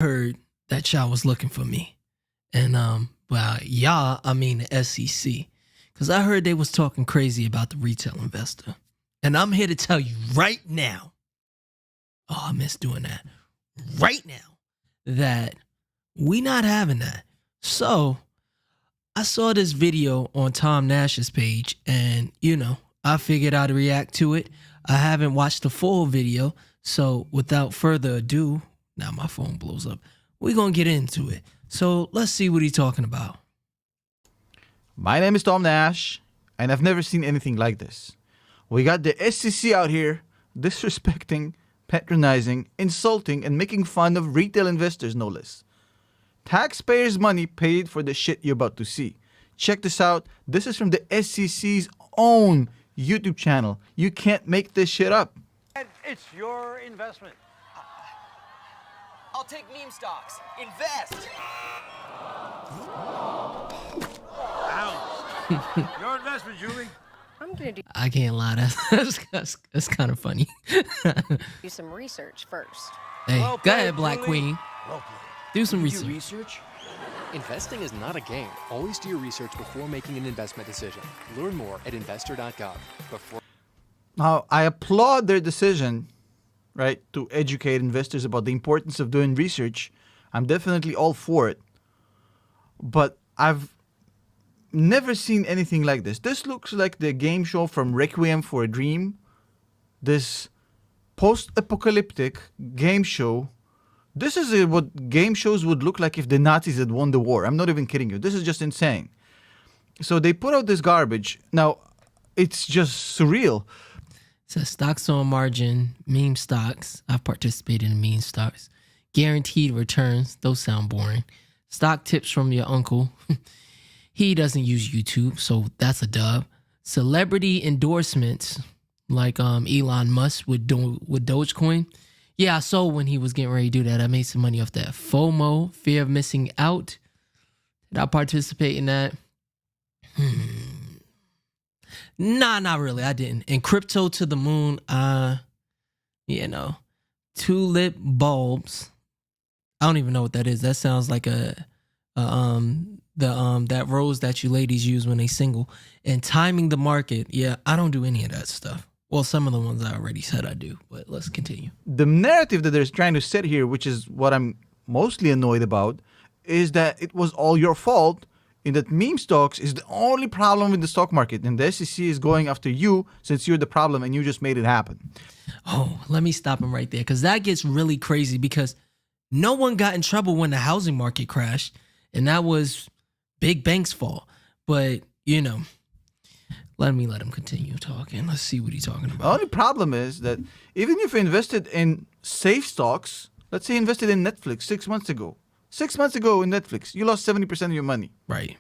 Heard that y'all was looking for me. And well, y'all, I mean the SEC. Cause I heard they was talking crazy about the retail investor. And I'm here to tell you right now. Oh, I miss doing that. Right now. That we not having that. So I saw this video on Tom Nash's page, and I figured I'd react to it. I haven't watched the full video, so without further ado, now my phone blows up. We're gonna get into it. So let's see what he's talking about. My name is Tom Nash, and I've never seen anything like this. We got the SEC out here disrespecting, patronizing, insulting, and making fun of retail investors, no less. Taxpayers' money paid for the shit you're about to see. Check this out. This is from the SEC's own YouTube channel. You can't make this shit up. It's your investment. I'll take meme stocks. Invest. Ouch. Your investment, Julie. I'm going to I can't lie, that's kind of funny. do some research first. Hey, Well go played, ahead, Black Julie. Queen. Well played. Do some Do research. research? Investing is not a game. Always do your research before making an investment decision. Learn more at investor.gov. Before Now, I applaud their decision, right, to educate investors about the importance of doing research. I'm definitely all for it. But I've never seen anything like this. This looks like the game show from Requiem for a Dream. This post-apocalyptic game show. This is what game shows would look like if the Nazis had won the war. I'm not even kidding you. This is just insane. So they put out this garbage. Now, it's just surreal. Says stocks on margin, meme stocks. I've participated in meme stocks. Guaranteed returns. Those sound boring. Stock tips from your uncle. He doesn't use YouTube, so that's a dub. Celebrity endorsements, like Elon Musk with Dogecoin. Yeah, I saw when he was getting ready to do that. I made some money off that. FOMO, fear of missing out. Did I participate in that? Nah, not really. I didn't. And crypto to the moon. Tulip bulbs. I don't even know what that is. That sounds like that rose that you ladies use when they single. And timing the market. Yeah, I don't do any of that stuff. Well, some of the ones I already said I do, but let's continue. The narrative that they're trying to set here, which is what I'm mostly annoyed about, is that it was all your fault, in that meme stocks is the only problem with the stock market, and the SEC is going after you since you're the problem and you just made it happen. Oh, let me stop him right there, because that gets really crazy, because no one got in trouble when the housing market crashed, and that was big banks' fault. But, let him continue talking. Let's see what he's talking The about. only problem is that even if you invested in safe stocks, let's say you invested in Netflix 6 months ago. 6 months ago in Netflix, you lost 70% of your money. Right.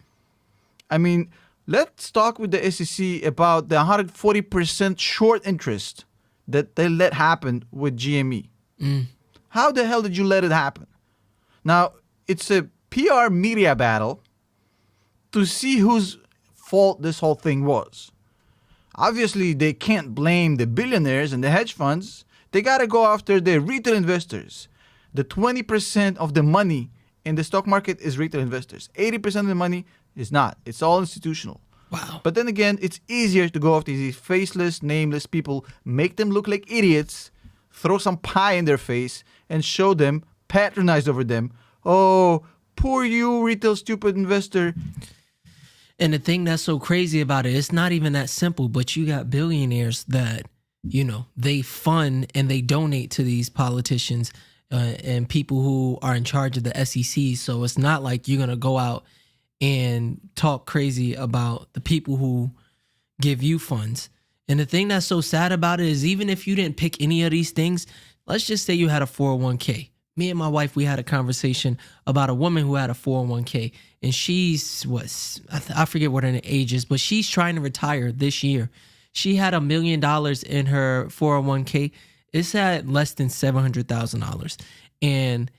I mean, let's talk with the SEC about the 140% short interest that they let happen with GME. How the hell did you let it happen? Now, it's a PR media battle to see whose fault this whole thing was. Obviously, they can't blame the billionaires and the hedge funds. They got to go after the retail investors. The 20% of the money in the stock market is retail investors. 80% of the money is not. It's all institutional. Wow. But then again, it's easier to go after these faceless, nameless people, make them look like idiots, throw some pie in their face, and show them, patronize over them. Oh, poor you, retail stupid investor. And the thing that's so crazy about it, it's not even that simple, but you got billionaires that, they fund and they donate to these politicians and people who are in charge of the SEC. So it's not like you're going to go out and talk crazy about the people who give you funds. And the thing that's so sad about it is even if you didn't pick any of these things, let's just say you had a 401k. Me and my wife, we had a conversation about a woman who had a 401k, and she's I forget what her age is, but she's trying to retire this year. She had $1 million in her 401k. It's at less than $700,000. And,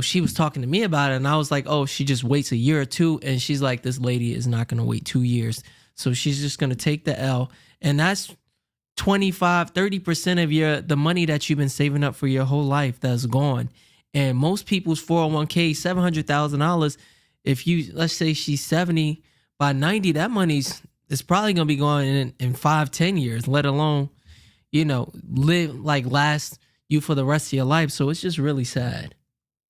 she was talking to me about it, and I was like, oh, she just waits a year or two. And she's like, this lady is not going to wait 2 years. So she's just going to take the L. And that's 25, 30% of the money that you've been saving up for your whole life that's gone. And most people's 401k, $700,000. If you, let's say she's 70, by 90, that money's it's probably gonna be going in 5-10 years, let alone, last you for the rest of your life. So it's just really sad.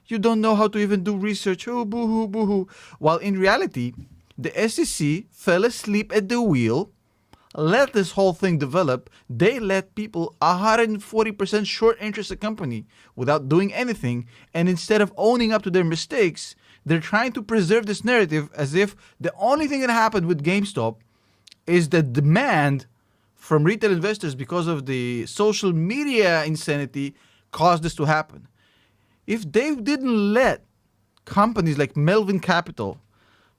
You don't know how to even do research. Oh, boo-hoo, boo-hoo. While in reality, the SEC fell asleep at the wheel, let this whole thing develop. They let people 140% short interest a company without doing anything. And instead of owning up to their mistakes, they're trying to preserve this narrative as if the only thing that happened with GameStop is the demand from retail investors because of the social media insanity caused this to happen. If they didn't let companies like Melvin Capital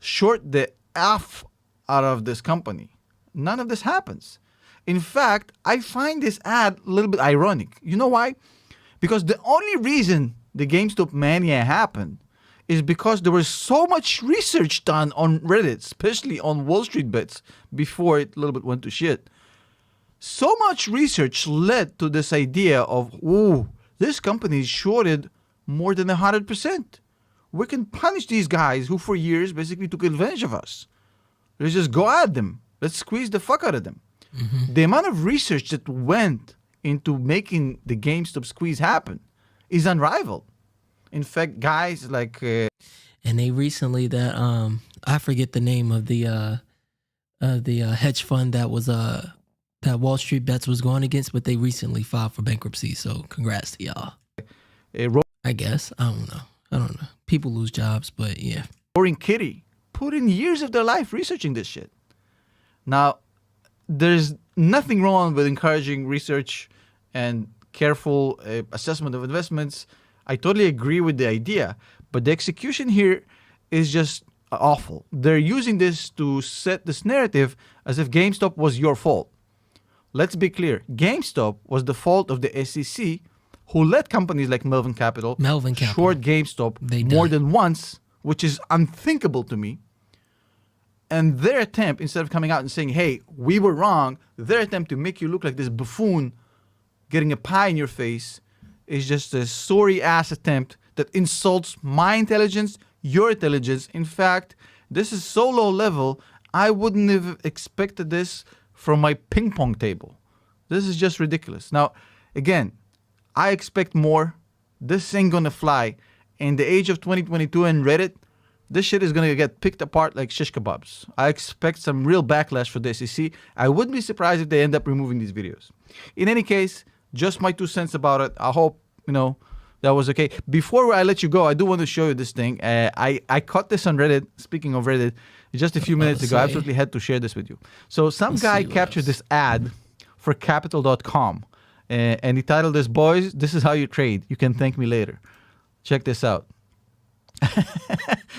short the F out of this company, none of this happens. In fact, I find this ad a little bit ironic. You know why? Because the only reason the GameStop mania happened is because there was so much research done on Reddit, especially on Wall Street Bets, before it a little bit went to shit. So much research led to this idea of, ooh, this company is shorted more than 100%. We can punish these guys who for years basically took advantage of us. Let's just go at them. Let's squeeze the fuck out of them. Mm-hmm. The amount of research that went into making the GameStop squeeze happen is unrivaled. In fact, guys like... and they recently that, I forget the name of the hedge fund that was, that Wall Street Bets was going against, but they recently filed for bankruptcy. So congrats to y'all. I guess. I don't know. People lose jobs, but yeah. Roaring Kitty put in years of their life researching this shit. Now, there's nothing wrong with encouraging research and careful assessment of investments. I totally agree with the idea, but the execution here is just awful. They're using this to set this narrative as if GameStop was your fault. Let's be clear. GameStop was the fault of the SEC, who let companies like Melvin Capital short GameStop more than once, which is unthinkable to me. And their attempt, instead of coming out and saying, hey, we were wrong, their attempt to make you look like this buffoon getting a pie in your face is just a sorry-ass attempt that insults my intelligence, your intelligence. In fact, this is so low level, I wouldn't have expected this from my ping pong table. This is just ridiculous. Now, again, I expect more. This ain't gonna fly. In the age of 2022 and Reddit, this shit is gonna get picked apart like shish kebabs. I expect some real backlash for the SEC. I wouldn't be surprised if they end up removing these videos. In any case, just my 2 cents about it. I hope, that was okay. Before I let you go, I do want to show you this thing. I caught this on Reddit. Speaking of Reddit, just a few minutes ago. I absolutely had to share this with you. So some guy captured this ad for Capital.com. And he titled this, boys, this is how you trade. You can thank me later. Check this out.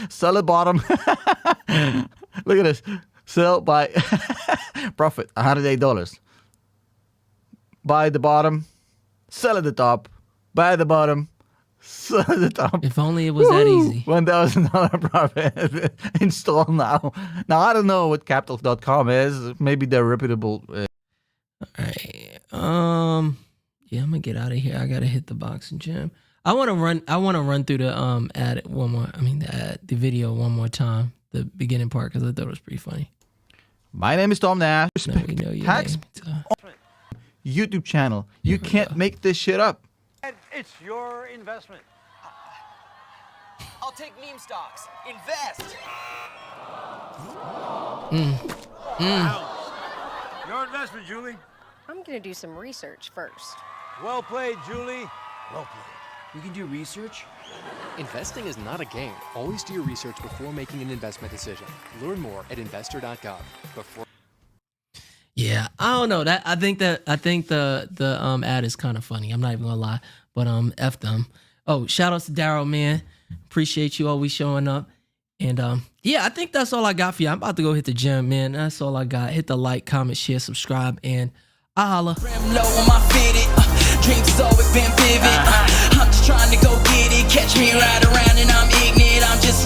Sell at bottom. Look at this. Sell by profit, $108. Buy at the bottom. Sell at the top. Buy at the bottom. Sell at the top. If only it was that easy. $1,000 profit. Install now. Now, I don't know what Capital.com is. Maybe they're reputable. All right. Yeah, I'm gonna get out of here. I gotta hit the boxing gym. I want to run through the ad one more. I mean the video one more time. The beginning part because I thought it was pretty funny. My name is Tom Nash. No, we know your Tax name. YouTube channel. You can't make this shit up. It's your investment. I'll take meme stocks. Invest. Your investment, Julie. I'm going to do some research first. Well played, Julie. Well played. You can do research? Investing is not a game. Always do your research before making an investment decision. Learn more at investor.gov. Yeah, I don't know that. I think the ad is kind of funny. I'm not even gonna lie, but F them. Oh, shout outs to Daryl, man. Appreciate you always showing up. And yeah, I think that's all I got for you. I'm about to go hit the gym, man. That's all I got. Hit the like, comment, share, subscribe, and I holla. Low on my fitted, dreams has always been vivid. I'm just trying to go get it. Catch me right around and I'm ignorant. I'm just